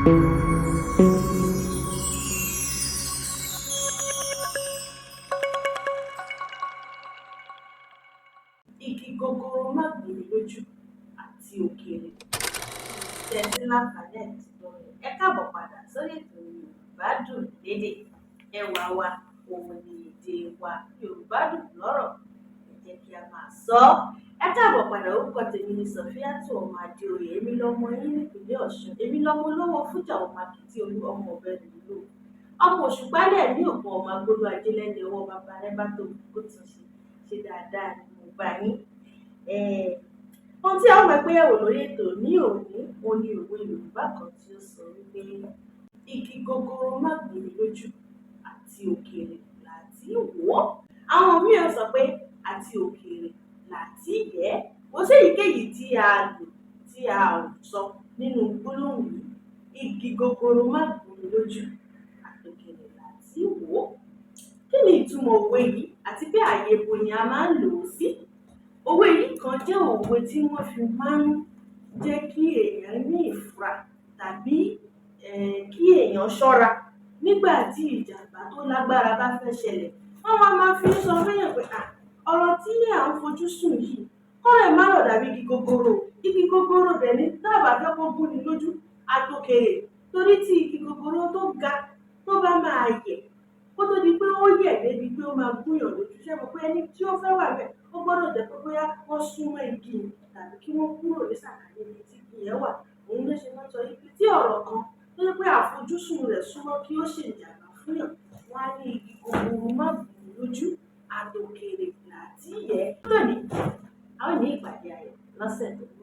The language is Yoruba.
Igi gogoro má gbòmí lójú àti òkèèrè tẹ́tí láǹfààní àti gbọ́ mi. Ẹ káàbọ̀ padà sórí ètò Yorùbá Dùn Lédè. Ẹwà wa òun ni èdè wa. Yorùbá dùn lọ́rọ̀, ẹ jẹ́ kí a máa sọ ọ́. Ẹ káàbọ̀ padà, orúkọ tèmi ni Sọ̀fíátù ọmọ Adéoyè. Èmi lọmọ yín nípìnlẹ̀ Ọ̀ṣun. Èmi lọmọ olówó Fújà ọmọ Akitì Olú ọmọ ọ̀bẹ nìlú. Ọmọ òṣùpálẹ̀ ní òpó ọmọ agbóló ajé lẹ́ni ọwọ́ bàbá rẹ bá tó kó tún ṣe dáadáa ni mo bá yín. Ohun tí a ó máa gbé yẹ̀wò lórí ètò ní òní, òun ni òwe Yorùbá kan tí ó sọ wípé igi gogoro má gbòmí lójú àti òkèèrè làtí wò ó. Àwọn míì ó sọ pé àti òkèèrè làtí yẹ̀ ẹ́. Kò sí èyíkéyìí tí a lò tí a ò sọ nínú gbólóhùn yìí. Igi gogoro má gbòmí lójú àti òkèèrè làtí wò ó. Kí ni ìtumọ̀ òwe yìí àti pé àyè ibo ni a máa ń lò ó sí? Òwe yìí kan jẹ́ òwe tí wọ́n fi máa ń jẹ́ kí èèyàn ní ìfura tàbí kí èèyàn ṣọ́ra nígbà tí ìjàmbá tó lágbára bá fẹ́ ṣẹlẹ̀. Wọ́n wá máa fi sọ fẹ́yàn pé ọ̀rọ̀ tí à ń fojú sùn yìí kọ́ rẹ̀ má lọ dàbí igi gogoro. Igi gogoro dẹ̀ ní tá bá fẹ́ kó gún ni lójú àtòkèrè, torí tí igi gogoro tó ga tó bá máa yẹ̀ kó tó di pé ó yẹ̀ débi pé ó máa gúnyàn lójú. Ṣé mo pé ẹni tí ó fẹ́ wà bẹ́ẹ̀ ó gbọ́dọ̀ jẹ́ pé bóyá wọ́n súnmọ́ igi tàbí kí wọ́n kúrò ní sàkání ibi tí igi yẹn wà. Òun ló ṣe máa ń sọ wípé tí ọ̀rọ̀ kan tó jẹ́ pé àfojúsùn rẹ̀ súnmọ́ kí ó ṣe ìjàmbá fún yàn, wọ́n á ní igi gogoro má gbòmí lójú àtòkèrè làtí yẹ̀ ẹ́. Lónìí, a ó ní ìpàdé ayọ̀ lọ́sẹ̀ tó ń bọ̀.